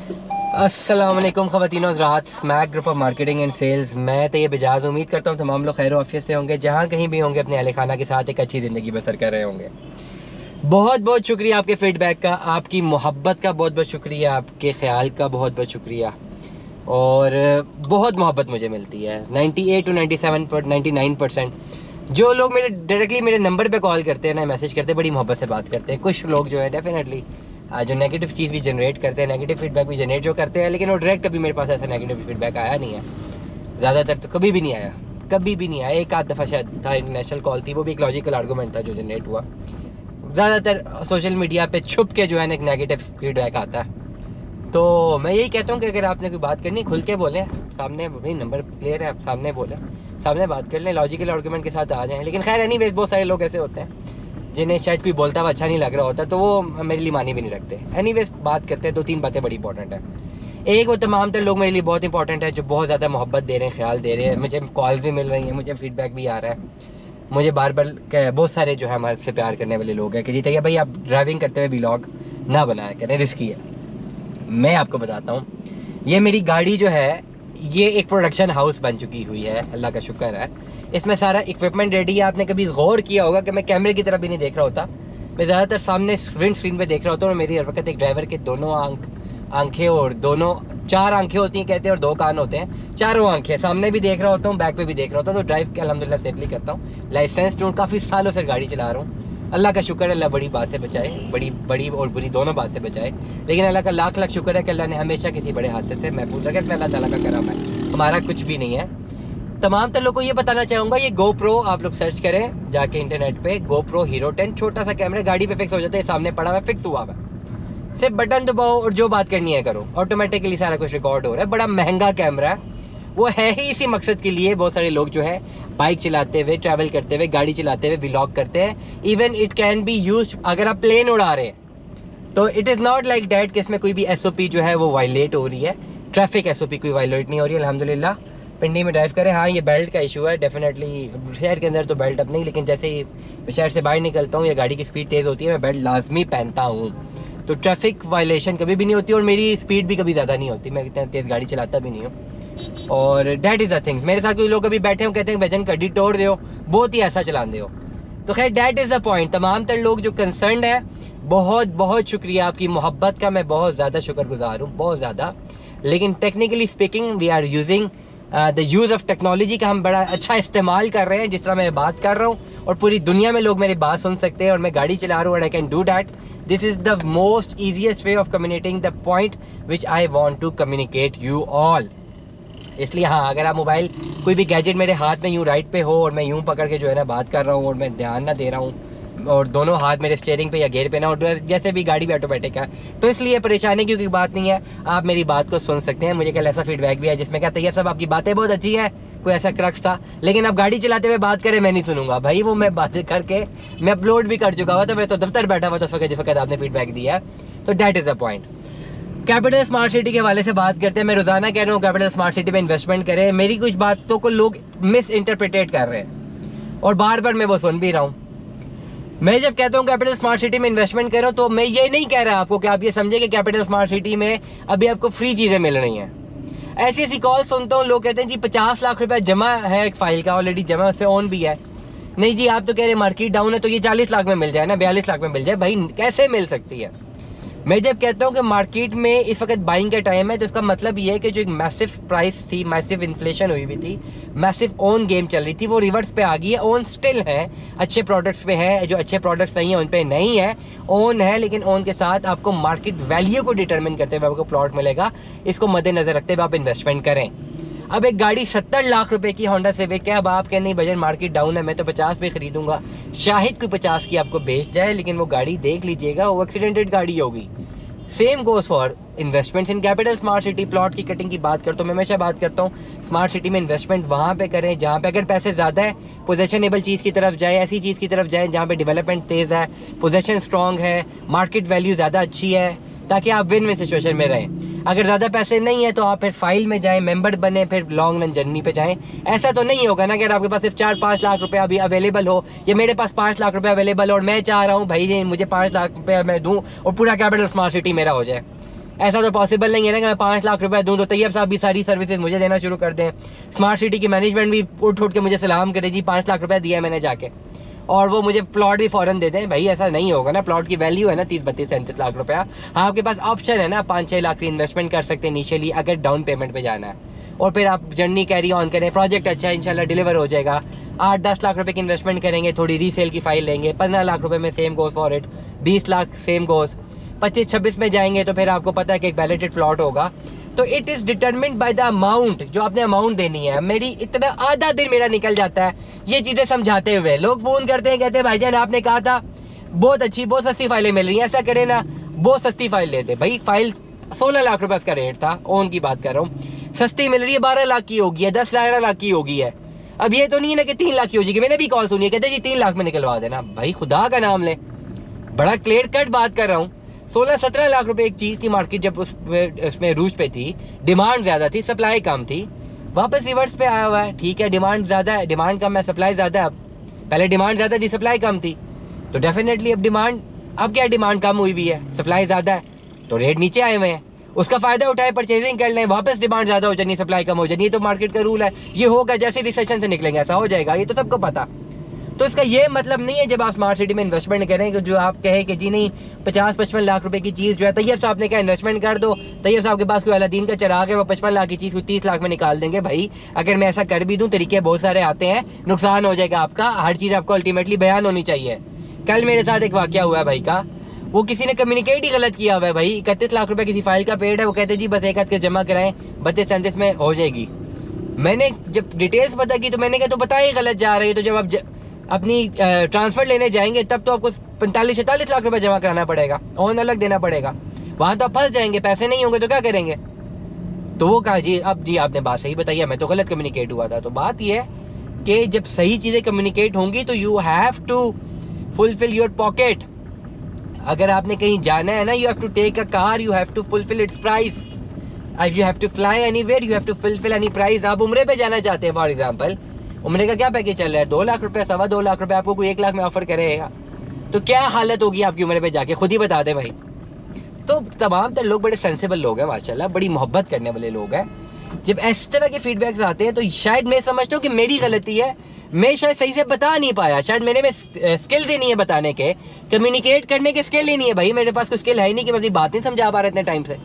अस्सलाम वालेकुम ख़वातीन और हज़रात, Smack group of marketing and sales. मैं तैयब एजाज़ उम्मीद करता हूँ तमाम लोग खैर ऑफिस से होंगे, जहाँ कहीं भी होंगे अपने अहले खाना के साथ एक अच्छी ज़िंदगी बसर कर रहे होंगे। बहुत बहुत शुक्रिया आपके फ़ीडबैक का, आपकी मोहब्बत का बहुत बहुत शुक्रिया, आपके ख्याल का बहुत बहुत शुक्रिया। और बहुत मोहब्बत मुझे मिलती है 98 to 99% जो लोग मेरे डायरेक्टली मेरे नंबर पे कॉल करते हैं ना, मैसेज करते हैं, बड़ी मोहब्बत से बात करते हैं। कुछ लोग जो है डेफिनेटली जो नेगेटिव चीज़ भी जनरेट करते हैं, नेगेटिव फीडबैक भी जनरेट जो करते हैं, लेकिन वो डायरेक्ट कभी मेरे पास ऐसा नेगेटिव फीडबैक आया नहीं है। ज़्यादातर तो कभी भी नहीं आया, कभी भी नहीं आया। एक आध दफ़ा शायद था, इंटरनेशनल कॉल थी, वो भी एक लॉजिकल आर्गूमेंट था जो जनरेट हुआ। ज़्यादातर सोशल मीडिया पे छुप के जो है ना एक नेगेटिव फीडबैक आता है। तो मैं यही कहता हूँ कि अगर आपने कोई बात करनी खुल के बोलें, सामने भाई नंबर क्लियर है, आप सामने बोलें, सामने बात कर लें, लॉजिकल आर्गूमेंट के साथ आ जाएं। लेकिन खैर एनीवेज बहुत सारे लोग ऐसे होते हैं जिन्हें शायद कोई बोलता हुआ अच्छा नहीं लग रहा होता, तो वो मेरे लिए मानी भी नहीं रखते। एनीवेज बात करते हैं, 2-3 बातें बड़ी इंपॉर्टेंट है। एक, वो तमाम तर लोग मेरे लिए बहुत इंपॉर्टेंट है जो बहुत ज़्यादा मोहब्बत दे रहे हैं, ख्याल दे रहे हैं, मुझे कॉल्स भी मिल रही हैं, मुझे फीडबैक भी आ रहा है। मुझे बार बार बहुत सारे जो है हमारे से प्यार करने वाले लोग हैं कि जी तैयब भाई आप ड्राइविंग करते हुए व्लॉग ना बनाया करें, रिस्की है। मैं आपको बताता हूँ, ये मेरी गाड़ी जो है ये एक प्रोडक्शन हाउस बन चुकी हुई है, अल्लाह का शुक्र है। इसमें सारा इक्विपमेंट रेडी है। आपने कभी गौर किया होगा कि मैं कैमरे की तरफ भी नहीं देख रहा होता, मैं ज़्यादातर सामने विंड स्क्रीन पे देख रहा होता हूँ। और मेरी हर वक्त एक ड्राइवर के दोनों आंखें और दोनों 4 आंखें होती हैं कहते हैं, और 2 कान होते हैं, चारों आंखें सामने भी देख रहा होता हूँ, बैक पे भी देख रहा होता हूँ। तो ड्राइव के अल्हम्दुलिल्लाह सेफली करता हूँ, लाइसेंस हूँ, काफ़ी सालों से गाड़ी चला रहा हूँ। अल्लाह का शुक्र है, अल्लाह बड़ी बात से बचाए, बड़ी और बुरी दोनों बात से बचाए। लेकिन अल्लाह का लाख लाख शुक्र है कि अल्लाह ने हमेशा किसी बड़े हादसे से महफूज रखा। इसमें अल्लाह ताला का करम है, हमारा कुछ भी नहीं है। तमाम तो लोगों को ये बताना चाहूँगा, ये GoPro आप लोग सर्च करें जाके इंटरनेट पे, GoPro Hero 10, छोटा सा कैमरा, गाड़ी पे फिक्स हो जाता है, सामने पड़ा हुआ फिक्स हुआ हुआ, सिर्फ बटन दबाओ और जो बात करनी है करो, ऑटोमेटिकली सारा कुछ रिकॉर्ड हो रहा है। बड़ा महंगा कैमरा है, वो है ही इसी मकसद के लिए। बहुत सारे लोग जो है बाइक चलाते हुए, ट्रैवल करते हुए, गाड़ी चलाते हुए व्लॉग करते हैं। Even it can be use अगर आप प्लेन उड़ा रहे हैं, तो it is not like that कि इसमें कोई भी SOP जो है वो वायलेट हो रही है। ट्रैफिक SOP कोई वायलेट नहीं हो रही है, अल्हम्दुलिल्लाह। पिंडी में ड्राइव करें। हाँ, ये बेल्ट का इशू है डेफिनेटली, शहर के अंदर तो बेल्ट अब नहीं, लेकिन जैसे ही शहर से बाहर निकलता हूँ या गाड़ी की स्पीड तेज़ होती है, मैं बेल्ट लाजमी पहनता हूँ। तो ट्रैफिक वायलेशन कभी भी नहीं होती, और मेरी स्पीड भी कभी ज़्यादा नहीं होती, मैं इतना तेज़ गाड़ी चलाता भी नहीं हूँ। और डैट इज़ द थिंग्स। मेरे साथ कोई लोग अभी बैठे हो कहते हैं वजन कड्डी तोड़ दो, बहुत ही ऐसा चला दो। तो खैर डैट इज़ द पॉइंट। तमाम तर लोग जो कंसर्न है, बहुत बहुत शुक्रिया, आपकी मोहब्बत का मैं बहुत ज़्यादा शुक्रगुजार हूँ, बहुत ज़्यादा। लेकिन technically speaking we are using the use of technology का हम बड़ा अच्छा इस्तेमाल कर रहे हैं। जिस तरह मैं बात कर रहा हूँ और पूरी दुनिया में लोग मेरी बात सुन सकते हैं, और मैं गाड़ी चला रहा हूँ, और I can do that. This is the most easiest way of communicating the point which I want to communicate you all. इसलिए हाँ, अगर आप मोबाइल कोई भी गैजेट मेरे हाथ में यूँ राइट पे हो और मैं यूँ पकड़ के जो है ना बात कर रहा हूँ, और मैं ध्यान ना दे रहा हूँ, और दोनों हाथ मेरे स्टीयरिंग पे या गेयर पे ना, और जैसे भी गाड़ी भी ऑटोमेटिक है, तो इसलिए परेशानी की कोई बात नहीं है, आप मेरी बात को सुन सकते हैं। मुझे कल ऐसा फीडबैक भी है जिसमें कहते हैं सब आपकी बातें बहुत अच्छी हैं, कोई ऐसा क्रक्स था, लेकिन आप गाड़ी चलाते हुए बात करें मैं नहीं सुनूंगा भाई। वो मैं बातें करके मैं अपलोड भी कर चुका हुआ था, मैं तो दफ्तर बैठा हुआ था उस वक्त जिस वक्त आपने फीडबैक दिया है। तो that is the point. Capital smart city के हवाले से बात करते हैं। मैं रोजाना कह रहा हूँ कैपिटल स्मार्ट सिटी में इन्वेस्टमेंट करें। मेरी कुछ बातों को लोग मिस इंटरप्रिटेट कर रहे हैं, और बार बार मैं वो सुन भी रहा हूँ। मैं जब कहता हूँ कैपिटल स्मार्ट सिटी में इन्वेस्टमेंट करो, तो मैं ये नहीं कह रहा आपको कि आप ये समझे कि कैपिटल स्मार्ट सिटी में अभी आपको फ्री चीज़ें मिल रही हैं। ऐसी ऐसी कॉल सुनता हूँ, लोग कहते हैं जी 50 लाख रुपया जमा है, एक फाइल का ऑलरेडी जमा, उस पर ऑन भी है। नहीं जी, आप तो कह रहे मार्केट डाउन है, तो ये 40 लाख में मिल जाए ना, 42 लाख में मिल जाए। भाई कैसे मिल सकती है? मैं जब कहता हूँ कि मार्केट में इस वक्त बाइंग का टाइम है, तो इसका मतलब ये है कि जो एक मैसिव प्राइस थी, मैसिव इन्फ्लेशन हुई थी, मैसिव ओन गेम चल रही थी, वो रिवर्स पे आ गई है। ओन स्टिल है, अच्छे प्रोडक्ट्स पे है, जो अच्छे प्रोडक्ट्स नहीं है उन पे नहीं है, ओन है। लेकिन ओन के साथ आपको मार्केट वैल्यू को डिटरमिन करते हुए आपको प्लॉट मिलेगा, इसको मद्देनजर रखते हुए आप इन्वेस्टमेंट करें। अब एक गाड़ी 70 लाख रुपए की होंडा सिविक है, अब आप कह नहीं बजट मार्केट डाउन है, मैं तो 50 पे खरीदूंगा, शायद कोई 50 की आपको बेच जाए, लेकिन वो गाड़ी देख लीजिएगा वो एक्सीडेंटेड गाड़ी होगी। Same goes for investments in capital smart city. Plot की कटिंग की बात करता हूँ, मैं हमेशा बात करता हूँ स्मार्ट सिटी में इन्वेस्टमेंट वहाँ पे करें जहाँ पे अगर पैसे ज़्यादा है, पोजेशनेबल चीज़ की तरफ जाए, ऐसी चीज़ की तरफ जाए जहाँ पे डेवलपमेंट तेज़ है, पोजेशन स्ट्रॉन्ग है, मार्केट वैल्यू ज़्यादा अच्छी है, ताकि आप विन विन सिचुएशन में रहें। अगर ज़्यादा पैसे नहीं है तो आप फिर फाइल में जाएं, मेंबर बने, फिर लॉन्ग रन जर्नी पे जाएं। ऐसा तो नहीं होगा ना कि अगर आपके पास सिर्फ 4-5 लाख रुपए अभी अवेलेबल हो, या मेरे पास 5 लाख रुपए अवेलेबल हो और मैं चाह रहा हूँ भाई मुझे 5 लाख रुपये मैं दूँ और पूरा कैपिटल स्मार्ट सिटी मेरा हो जाए। ऐसा तो पॉसिबल नहीं है ना कि मैं 5 लाख रुपए दूं तो तैयब साहब भी सारी सर्विसेज मुझे देना शुरू कर दें, स्मार्ट सिटी की मैनेजमेंट भी उठ के मुझे सलाम करे, जी 5 लाख रुपए दिया मैंने जाके, और वो मुझे प्लॉट भी फ़ौरन दे दें। भाई ऐसा नहीं होगा ना, प्लॉट की वैल्यू है ना 30-32-33 लाख रुपया। हाँ, आपके पास ऑप्शन है ना 5-6 लाख की इन्वेस्टमेंट कर सकते हैं इनिशियली अगर डाउन पेमेंट पे जाना है, और फिर आप जर्नी कैरी ऑन करें, प्रोजेक्ट अच्छा है इंशाल्लाह डिलीवर हो जाएगा। 8-10 लाख रुपए की इन्वेस्टमेंट करेंगे, थोड़ी रीसेल की फाइल लेंगे, 15 लाख रुपए में same goes for it, 20 lakh same goes, 25-26 में जाएंगे तो फिर आपको पता है कि एक बैलेटेड प्लॉट होगा। तो it is determined by the amount, जो आपने अमाउंट देनी है। मेरी इतना आधा दिन मेरा निकल जाता है ये चीज़ें समझाते हुए। लोग फ़ोन करते हैं, कहते हैं भाईजान आपने कहा था बहुत अच्छी बहुत सस्ती फाइलें मिल रही हैं, ऐसा करें ना बहुत सस्ती फाइल लेते। भाई फाइल 16 लाख रुपए उसका रेट था, ओन की बात कर रहा हूँ, सस्ती मिल रही है 12 लाख की होगी है, 10-11 लाख की होगी है। अब ये तो नहीं है ना कि 3 लाख की हो जाएगी। मैंने भी कॉल सुनी है, कहते जी 3 लाख में निकलवा देना। भाई खुदा का नाम ले, बड़ा क्लियर कट बात कर रहा हूँ। 16-17 लाख रुपए एक चीज़ की मार्केट जब उसमें रूज पे थी, डिमांड ज़्यादा थी, सप्लाई कम थी, वापस रिवर्स पे आया हुआ है। ठीक है, डिमांड ज़्यादा है, डिमांड कम है, सप्लाई ज़्यादा है। अब पहले डिमांड ज़्यादा थी, सप्लाई कम थी, तो डेफिनेटली अब क्या डिमांड कम हुई है, सप्लाई ज़्यादा है, तो रेट नीचे आए हुए हैं। उसका फ़ायदा उठाए, परचेजिंग कर लें, वापस डिमांड ज़्यादा हो जानी, सप्लाई कम हो जानी। ये तो मार्केट का रूल है, ये होगा, जैसे रिसेशन से निकलेंगे ऐसा हो जाएगा, ये तो सबको पता। तो इसका ये मतलब नहीं है जब आप स्मार्ट सिटी में इन्वेस्टमेंट करें कि जो आप कहें कि जी नहीं 50-55 लाख रुपए की चीज़ जो है, तैयब साहब ने कहा इन्वेस्टमेंट कर दो, तैयब साहब के पास कोई अलादीन का चिराग है, वो 55 लाख की चीज़ को 30 लाख में निकाल देंगे। भाई अगर मैं ऐसा कर भी दूँ, तरीके बहुत सारे आते हैं, नुकसान हो जाएगा आपका। हर चीज़ आपको अल्टीमेटली बयान होनी चाहिए। कल मेरे साथ एक वाक़या हुआ है भाई का, वो किसी ने कम्युनिकेट ही गलत किया हुआ है। भाई 31 लाख रुपए किसी फाइल का पेड है, वो कहते जी बस एक हाथ के जमा कराएं, 32-37 में हो जाएगी। मैंने जब डिटेल्स पता की तो मैंने कहा तो बताइए गलत जा रही है, तो जब आप अपनी ट्रांसफ़र लेने जाएंगे तब तो आपको 45-46 लाख रुपए जमा कराना पड़ेगा, ऑन अलग देना पड़ेगा, वहाँ तो आप फंस जाएंगे, पैसे नहीं होंगे तो क्या करेंगे। तो वो कहा जी अब जी आपने बात सही बताई है, मैं तो गलत कम्युनिकेट हुआ था। तो बात ये है कि जब सही चीज़ें कम्युनिकेट होंगी तो you have to fulfil your pocket. अगर आपने कहीं जाना है ना, you have to take a car, you have to fulfil its price. If you have to fly anywhere, you have to fulfil any price. आप उम्रे पे जाना चाहते हैं फॉर एग्जांपल, उम्रे का क्या पैकेज चल रहा है, 2 लाख रुपए, 2.25 लाख रुपए, आपको कोई 1 लाख में ऑफर करेगा तो क्या हालत होगी आपकी उम्रे पे जाके, खुद ही बता दे भाई। तो तमाम तर लोग बड़े सेंसिबल लोग हैं माशाल्लाह, बड़ी मोहब्बत करने वाले लोग हैं। जब इस तरह के फीडबैक्स आते हैं तो शायद मैं समझता हूँ कि मेरी गलती है, मैं शायद सही से बता नहीं पाया, शायद मेरे में स्किल ही नहीं है बताने के, कम्युनिकेट करने के स्किल ही नहीं है। भाई मेरे पास कोई स्किल है ही नहीं कि मैं अपनी बात नहीं समझा पा रहा इतने टाइम से।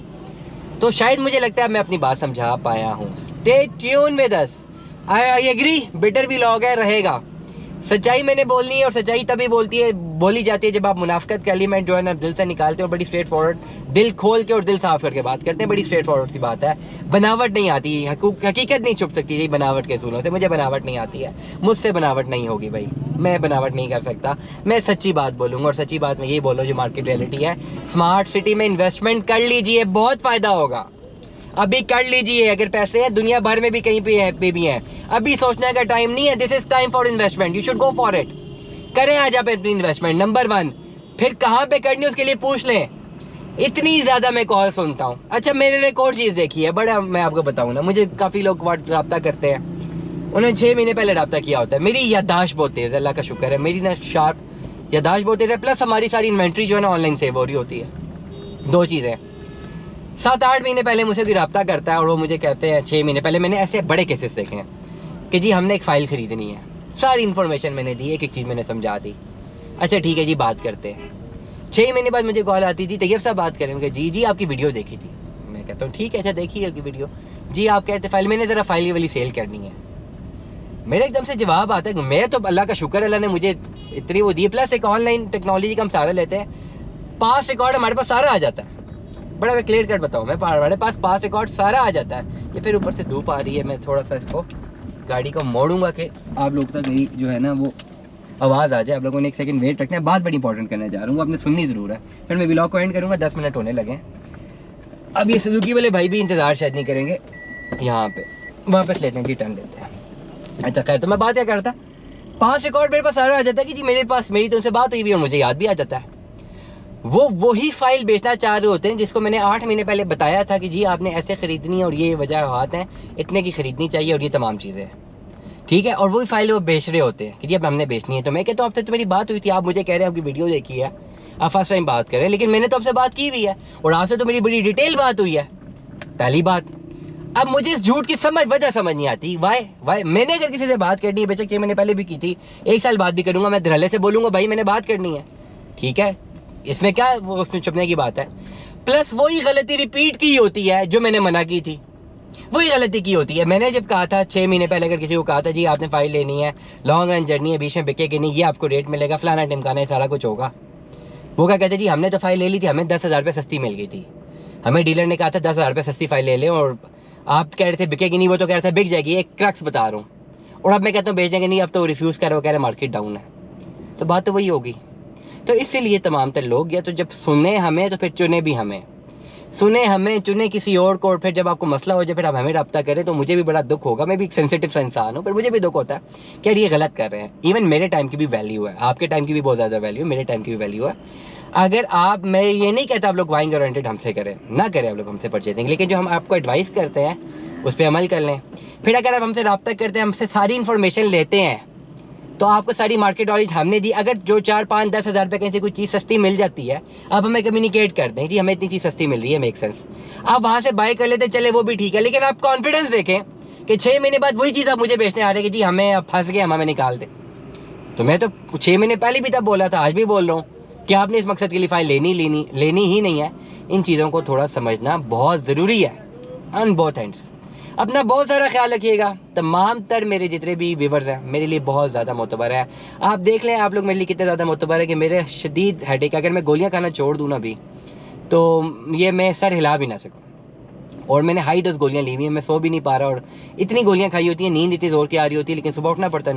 तो शायद मुझे लगता है मैं अपनी बात समझा पाया हूँ। Stay tune with us, I agree, बिटर भी लॉग है, रहेगा। सच्चाई मैंने बोलनी है, और सच्चाई तभी बोली जाती है जब आप मुनाफिकत का एलिमेंट जो है ना दिल से निकालते हो, बड़ी स्ट्रेट फॉरवर्ड, दिल खोल के और दिल साफ करके बात करते हैं। बड़ी स्ट्रेट फॉरवर्ड सी बात है, बनावट नहीं आती, हकीकत नहीं छुप सकती जी बनावट के सूलों से। मुझे बनावट नहीं आती है, मुझसे बनावट नहीं होगी भाई, मैं बनावट नहीं कर सकता। मैं सच्ची बात बोलूँगा, और सच्ची बात मैं यही बोलूँ जो मार्केट रियलिटी है। स्मार्ट सिटी में इन्वेस्टमेंट कर लीजिए, बहुत फ़ायदा होगा, अभी कर लीजिए। अगर पैसे हैं दुनिया भर में भी कहीं पे भी हैं, अभी सोचने का टाइम नहीं है। This is time for investment, you should go for it. करें आज आप अपनी इन्वेस्टमेंट, नंबर 1। फिर कहाँ पे करनी उसके लिए पूछ लें। इतनी ज़्यादा मैं कॉल सुनता हूँ। अच्छा मैंने एक और चीज़ देखी है, बड़ा मैं आपको बताऊँ ना, मुझे काफ़ी लोग रब्ता करते हैं, उन्होंने 6 महीने पहले रब्ता किया होता है। मेरी याददाश्त बहुत तेज़ है, अल्लाह का शुक्र है, मेरी ना शार्प याददाश्त बहुत तेज़ है, प्लस हमारी सारी इन्वेंट्री जो है ना ऑनलाइन सेव हो रही होती है। 2 चीज़ें, 7-8 महीने पहले मुझे कोई रब्ता करता है और वो मुझे कहते हैं 6 महीने पहले, मैंने ऐसे बड़े केसेस देखे हैं कि जी हमने एक फ़ाइल ख़रीदनी है, सारी इन्फॉर्मेशन मैंने दी, एक चीज़ मैंने समझा दी, अच्छा ठीक है जी बात करते हैं। 6 महीने बाद मुझे कॉल आती थी, तैयब साहब बात करें, जी आपकी वीडियो देखी थी। मैं कहता हूँ ठीक है, अच्छा देखी आपकी वीडियो, जी आप कहते फाइल, मैंने ज़रा फाइल वाली सेल करनी है। मेरा एकदम से जवाब आता है, मैं तो अल्लाह का शुक्र, अल्लाह ने मुझे इतनी वो दी, प्लस एक ऑनलाइन टेक्नोलॉजी का हम सारा लेते हैं, पास रिकॉर्ड हमारे पास सारा आ जाता है। बड़ा मैं क्लियर कट बताऊँ, मैं हमारे पास पास रिकॉर्ड सारा आ जाता है। ये फिर ऊपर से धूप आ रही है, मैं थोड़ा सा इसको गाड़ी को मोड़ूंगा कि आप लोग तक मेरी जो है ना वो आवाज़ आ जाए। आप लोगों ने 1 सेकंड वेट रखना है, बात बड़ी इंपॉर्टेंट करने जा रहा हूँ, आपने सुननी ज़रूर है। फिर मैं व्लॉग को एंड करूँगा, 10 मिनट होने लगे। अब ये सुजुकी वाले भाई भी इंतज़ार शायद नहीं करेंगे, यहाँ पे वापस लेते हैं जी, टर्न लेते हैं। अच्छा खैर, तो मैं बात क्या करता, पास रिकॉर्ड मेरे पास सारा आ जाता है कि जी मेरे पास मेरी तो उनसे बात हुई भी और मुझे याद भी आ जाता है। वो वही फाइल बेचना चाह रहे होते हैं जिसको मैंने 8 महीने पहले बताया था कि जी आपने ऐसे ख़रीदनी है और ये वजह हैं, इतने की ख़रीदनी चाहिए और ये तमाम चीज़ें, ठीक है। और वही फाइल वो बेच रहे होते हैं कि जी अब हमने बेचनी है। तो मैं कहता हूँ आपसे तो मेरी बात हुई थी, आप मुझे कह रहे हैं आपकी वीडियो देखी है, आप फर्स्ट टाइम बात कर रहे हैं, लेकिन मैंने तो आपसे बात की हुई है और आपसे तो मेरी बड़ी डिटेल बात हुई है। पहली बात, अब मुझे इस झूठ की वजह समझ नहीं आती। वाई मैंने अगर किसी से बात करनी है, बेशक 6 महीने पहले भी की थी, 1 साल बाद भी करूंगा, मैं धड़ल्ले से बोलूंगा भाई मैंने बात करनी है, ठीक है, इसमें क्या वो उसमें छुपने की बात है। प्लस वही गलती रिपीट की होती है जो मैंने मना की थी, वही गलती की होती है। मैंने जब कहा था 6 महीने पहले, अगर किसी को कहा था जी आपने फाइल लेनी है, लॉन्ग रन जर्नी है, बीच में बिकेगी नहीं, ये आपको रेट मिलेगा, फलाना टिमकाना है, सारा कुछ होगा, वो क्या कहते जी हमने तो फाइल ले ली थी, हमें 10,000 रुपये सस्ती मिल गई थी, हमें डीलर ने कहा था 10,000 रुपये सस्ती फाइल ले लें, और आप कह रहे थे बिकेगी नहीं, वो तो कह रहे थे बिक जाएगी। एक क्रक्स बता रहा हूँ, और अब मैं कहता हूँ बेच देंगे नहीं, अब तो रिफ्यूज़ कर रहे हो, कह रहे मार्केट डाउन है, तो बात तो वही होगी। तो इसीलिए तमाम तर लोग या तो जब सुने हमें तो फिर चुने भी हमें, सुने हमें चुने किसी और को, और फिर जब आपको मसला हो जाए फिर आप हमें रब्ता करें, तो मुझे भी बड़ा दुख होगा। मैं भी एक सेंसिटिव सा इंसान हूँ, पर मुझे भी दुख होता है कि यार ये गलत कर रहे हैं। इवन मेरे टाइम की भी वैल्यू है, आपके टाइम की भी बहुत ज़्यादा वैल्यू है, मेरे टाइम की भी वैल्यू है। अगर आप, मैं ये नहीं कहता आप लोग वाइंग ओरिएंटेड हमसे करें, ना करें आप लोग हमसे परचेजिंग, लेकिन जो हम आपको एडवाइस करते हैं उस पर अमल कर लें। फिर अगर आप हमसे रब्ता करते हैं, हमसे सारी इन्फॉर्मेशन लेते हैं, तो आपको सारी मार्केट नॉलेज हमने दी। अगर जो 4, 5, 10 हज़ार रुपये कहीं से कोई चीज़ सस्ती मिल जाती है, आप हमें कम्युनिकेट कर दें जी हमें इतनी चीज़ सस्ती मिल रही है, मेक सेंस, आप वहाँ से बाय कर लेते, चले वो भी ठीक है, लेकिन आप कॉन्फिडेंस देखें कि 6 महीने बाद वही चीज़ आप मुझे बेचने आ रहे हैं कि जी हमें अब फंस गए, हमें निकाल दें। तो मैं तो 6 महीने पहले भी तब बोला था, आज भी बोल रहा हूँ कि आपने इस मकसद के लिए फ़ाइल लेनी ही नहीं है। इन चीज़ों को थोड़ा समझना बहुत ज़रूरी है ऑन बोथ एंड्स। अपना बहुत सारा ख्याल रखिएगा। तमाम तर मेरे जितने भी व्यूवर्स हैं मेरे लिए बहुत ज़्यादा मोतबर है। आप देख लें आप लोग मेरे लिए कितने ज़्यादा मोतबर है कि मेरे शदीद हेडेक, अगर मैं गोलियां खाना छोड़ दूँ ना भी, तो ये मैं सर हिला भी ना सकूँ, और मैंने हाई डोज गोलियां ली हुई हैं, मैं सो भी नहीं पा रहा, और इतनी गोलियां खाई होती हैं, नींद इतनी ज़ोर की आ रही होती है, लेकिन सुबह उठना पड़ता है।